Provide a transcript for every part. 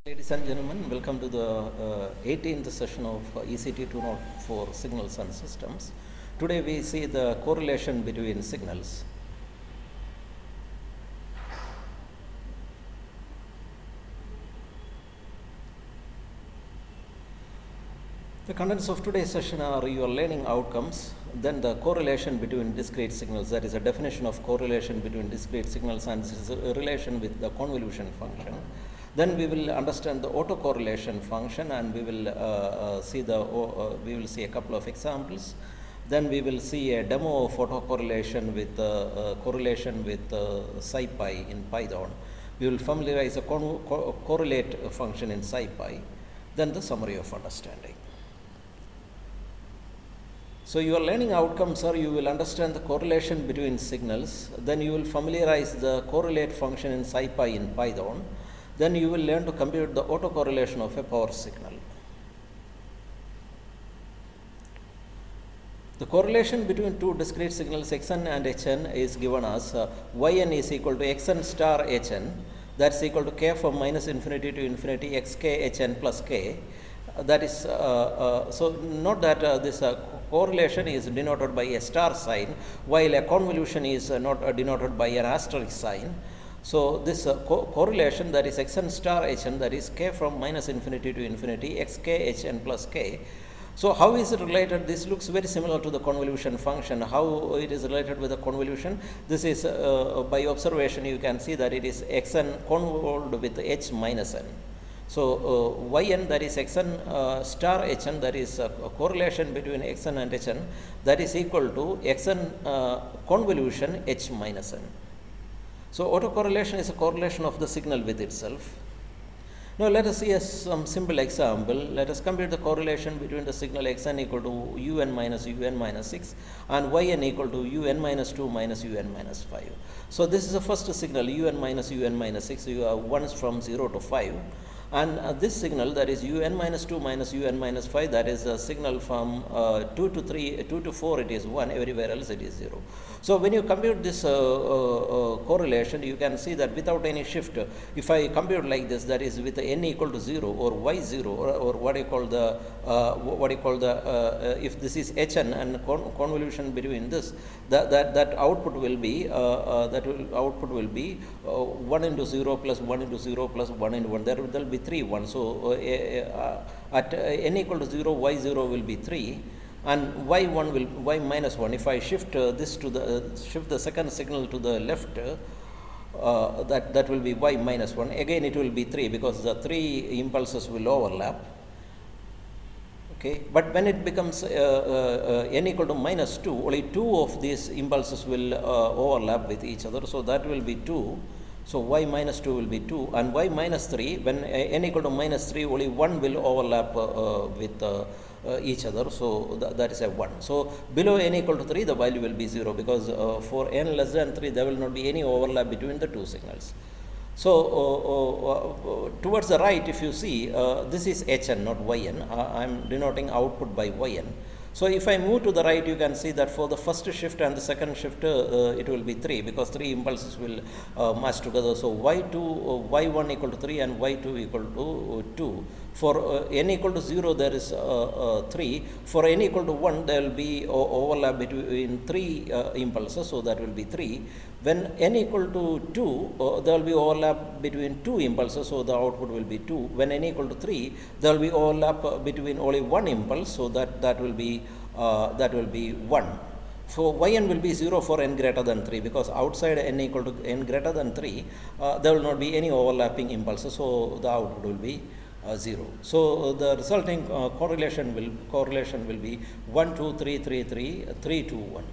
Ladies and gentlemen, welcome to the 18th session of ECT 204 Signals and Systems. Today we see the correlation between signals. The contents of today's session are your learning outcomes, then the correlation between discrete signals, that is a definition of correlation between discrete signals and its relation with the convolution function. Then we will understand the autocorrelation function, and we will see a couple of examples. Then we will see a demo of autocorrelation with correlation with SciPy in Python. We will familiarize a correlate function in SciPy. Then the summary of understanding. So your learning outcomes are: you will understand the correlation between signals, then you will familiarize the correlate function in SciPy in Python, then you will learn to compute the autocorrelation of a power signal. The correlation between two discrete signals xn and hn is given as yn is equal to xn star hn, that's equal to k from minus infinity to infinity xk hn plus k. That is, so note that this correlation is denoted by a star sign, while a convolution is not denoted by an asterisk sign. So this correlation, that is xn star hn, that is k from minus infinity to infinity xk hn plus k. So how is it related? This looks very similar to the convolution function. How it is related with the convolution? This is by observation you can see that it is xn convolved with h minus n. So yn, that is xn star hn, that is a correlation between xn and hn, that is equal to xn convolution h minus n. So autocorrelation is a correlation of the signal with itself. Now let us see some simple example. Let us compute the correlation between the signal xn equal to un minus 6 and yn equal to un minus 2 minus un minus 5. So this is the first signal un minus 6. You have ones from 0 to 5. And this signal, that is un minus 2 minus un minus 5, that is a signal from 2 to 4 it is 1, everywhere else it is 0. So when you compute this correlation, you can see that without any shift, if I compute like this, that is with n equal to 0 or y 0 or what you call the if this is hn and convolution between this, that output will be 1 into 0 plus 1 into 0 plus 1 into 1. There will be 3 1. So at n equal to 0, y0 will be 3, and y1 will y minus 1. If I shift this to the shift the second signal to the left, that will be y minus 1. Again it will be 3 because the 3 impulses will overlap. Okay, but when it becomes n equal to minus 2, only 2 of these impulses will overlap with each other. So that will be 2. So y minus 2 will be 2, and y minus 3, when n equal to minus 3, only 1 will overlap with each other. So that is a 1. So below n equal to 3, the value will be 0 because for n less than 3, there will not be any overlap between the two signals. So towards the right, if you see, this is hn, not yn. I am denoting output by yn. So if I move to the right, you can see that for the first shift and the second shift, it will be 3 because 3 impulses will match together. So y1 equal to 3 and y2 equal to 2. For n equal to 0, there is 3. For n equal to 1, there will be overlap between 3 impulses, so that will be 3. When n equal to 2, there will be overlap between 2 impulses, so the output will be 2. When n equal to 3, there will be overlap between only 1 impulse, so that will be 1. So yn will be 0 for n greater than 3 because outside n equal to n greater than 3, there will not be any overlapping impulses, so the output will be 0. So the resulting correlation will be 1 2 3 3 3 3 2 1.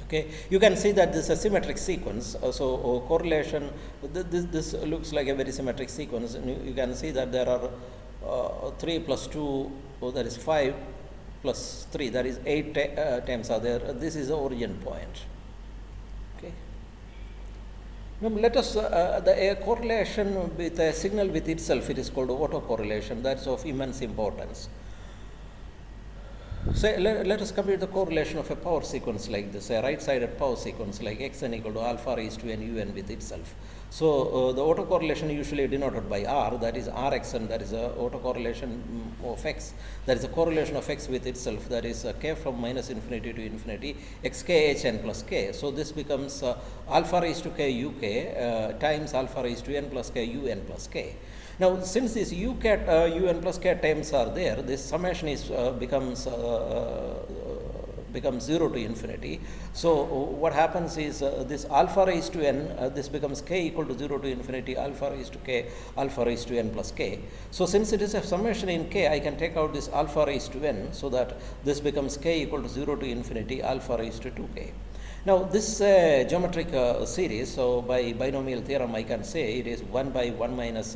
Okay, you can see that this is a symmetric sequence. So correlation, this looks like a very symmetric sequence. And you can see that there are 3 plus 2, that is 5 plus 3, that is 8 times are there. This is the origin point. Okay. Now let us the correlation with a signal with itself, it is called autocorrelation. That's of immense importance. So let us compute the correlation of a power sequence like this, a right-sided power sequence like xn equal to alpha raised to n un with itself. So the autocorrelation usually denoted by R, that is Rxn, that is a autocorrelation of x, that is a correlation of x with itself, that is k from minus infinity to infinity, xkhn plus k. So this becomes alpha raised to k uk times alpha raised to n plus k un plus k. Now, since these un plus k terms are there, this summation is becomes 0 to infinity. So what happens is this alpha raised to n, this becomes k equal to 0 to infinity alpha raised to k alpha raised to n plus k. So since it is a summation in k, I can take out this alpha raised to n, so that this becomes k equal to 0 to infinity alpha raised to 2k. Now this geometric series, so by binomial theorem I can say it is 1 by 1 minus,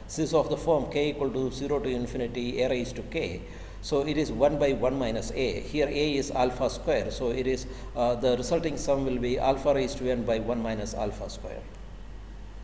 this is of the form k equal to 0 to infinity a raised to k. So it is 1 by 1 minus a. Here a is alpha square. So it is the resulting sum will be alpha raised to n by 1 minus alpha square.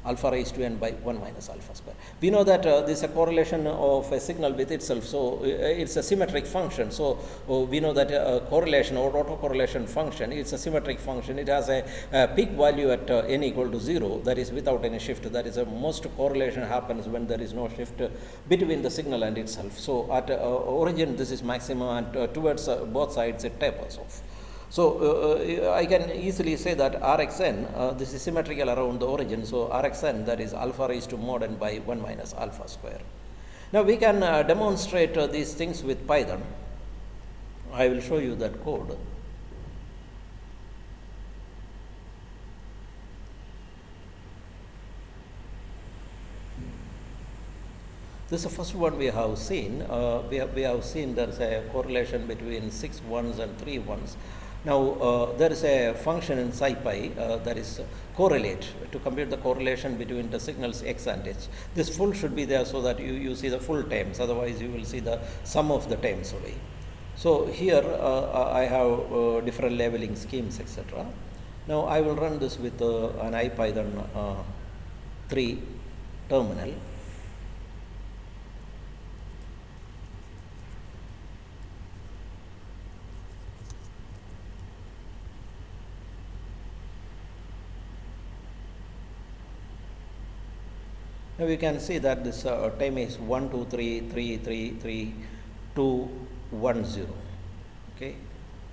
Alpha raised to n by 1 minus alpha square. We know that this is a correlation of a signal with itself. So it's a symmetric function. So we know that correlation or autocorrelation function, it's a symmetric function. It has a peak value at n equal to 0, that is without any shift. That is most correlation happens when there is no shift between the signal and itself. So at origin this is maximum, and towards both sides it tapers off. So I can easily say that Rxn, this is symmetrical around the origin. So Rxn, that is alpha raised to mod n by 1 minus alpha square. Now we can demonstrate these things with Python. I will show you that code. This is the first one we have seen. We have seen there is a correlation between 6 ones and 3 ones. Now there is a function in SciPy that is correlate, to compute the correlation between the signals x and h. This full should be there so that you see the full terms, otherwise you will see the sum of the terms only. So here I have different labeling schemes, etc. Now I will run this with an IPython 3 terminal. Now we can see that this time is 1, 2, 3, 3, 3, 3, 2, 1, 0. Okay.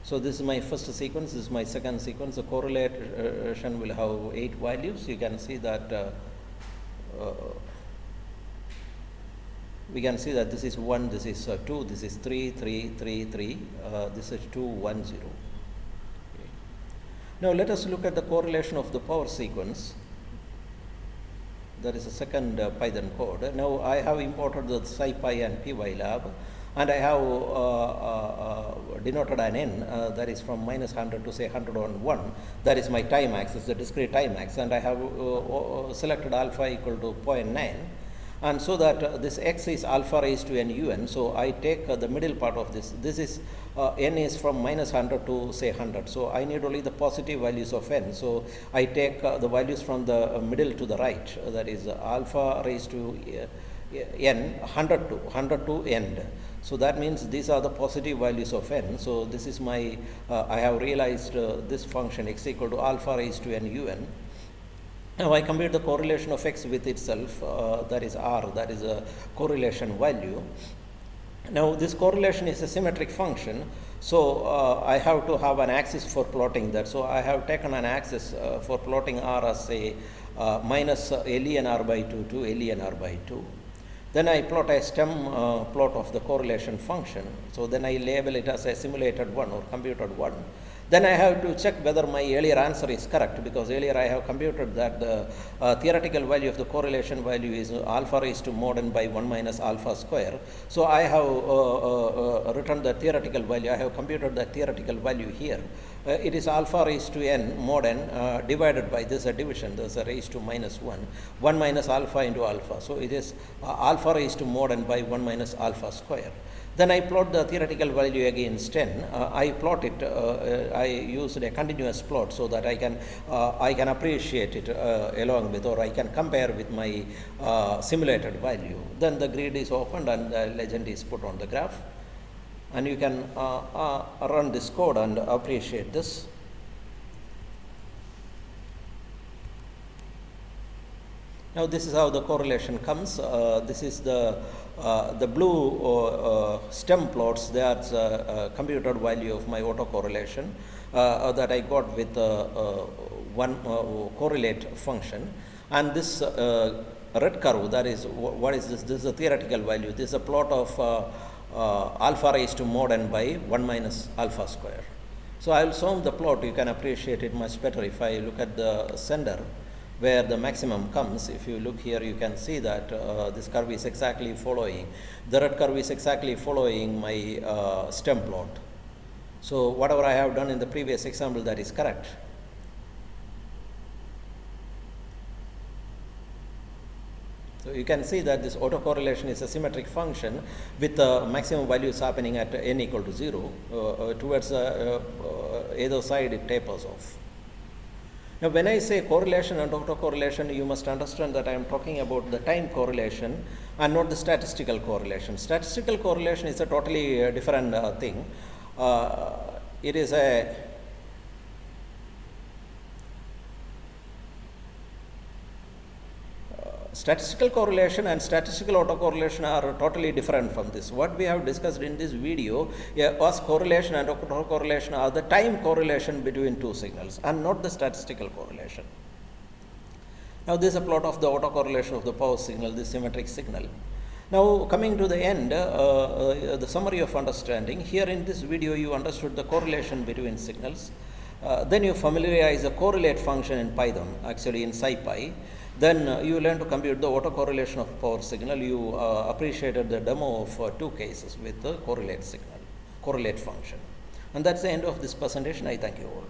So this is my first sequence, this is my second sequence. The correlation will have 8 values. You can see that we can see that this is 1, this is 2, this is 3, 3, 3, 3, this is 2, 1, 0. Okay. Now let us look at the correlation of the power sequence. That is the second Python code. Now I have imported the SciPy and PyLab, and I have denoted an n that is from minus 100 to say 101. That is my time axis, the discrete time axis, and I have selected alpha equal to 0.9. And so that this x is alpha raised to n un. So I take the middle part of this. This is n is from minus 100 to say 100. So I need only the positive values of n. So I take the values from the middle to the right. That is alpha raised to n 100 to end. So that means these are the positive values of n. So this is my I have realized this function x equal to alpha raised to n un. Now I compute the correlation of x with itself, that is r, that is a correlation value. Now this correlation is a symmetric function, so I have to have an axis for plotting that. So I have taken an axis for plotting r as a minus ln r by 2 to ln r by 2. Then I plot a stem plot of the correlation function. So then I label it as a simulated one or computed one. Then I have to check whether my earlier answer is correct, because earlier I have computed that the theoretical value of the correlation value is alpha raised to mod n by 1 minus alpha square. So I have written the theoretical value. I have computed the theoretical value here. It is alpha raised to n mod n divided by this division. This is raised to minus 1. 1 minus alpha into alpha. So it is alpha raised to mod n by 1 minus alpha square. Then I plot the theoretical value against 10. I plot it, I used a continuous plot so that I can appreciate it along with, or I can compare with my simulated value. Then the grid is opened and the legend is put on the graph. And you can run this code and appreciate this. Now this is how the correlation comes. This is the blue stem plots. They are computed value of my autocorrelation that I got with one correlate function. And this red curve, that is, what is this? This is a theoretical value. This is a plot of alpha raised to mod n by 1 minus alpha square. So I will zoom the plot. You can appreciate it much better if I look at the center where the maximum comes. If you look here, you can see that this curve is exactly following, the red curve is exactly following my stem plot. So whatever I have done in the previous example, that is correct. So you can see that this autocorrelation is a symmetric function with maximum values happening at n equal to 0. Towards either side it tapers off. Now when I say correlation and autocorrelation, you must understand that I am talking about the time correlation and not the statistical correlation. Statistical correlation is a totally different thing. It is a statistical correlation and statistical autocorrelation are totally different from this. What we have discussed in this video was correlation and autocorrelation are the time correlation between two signals and not the statistical correlation. Now this is a plot of the autocorrelation of the power signal, the symmetric signal. Now coming to the end, the summary of understanding. Here in this video you understood the correlation between signals. Then you familiarize the correlate function in Python, actually in SciPy. Then you learn to compute the autocorrelation of power signal. You appreciated the demo of two cases with the correlate signal, correlate function. And that's the end of this presentation. I thank you all.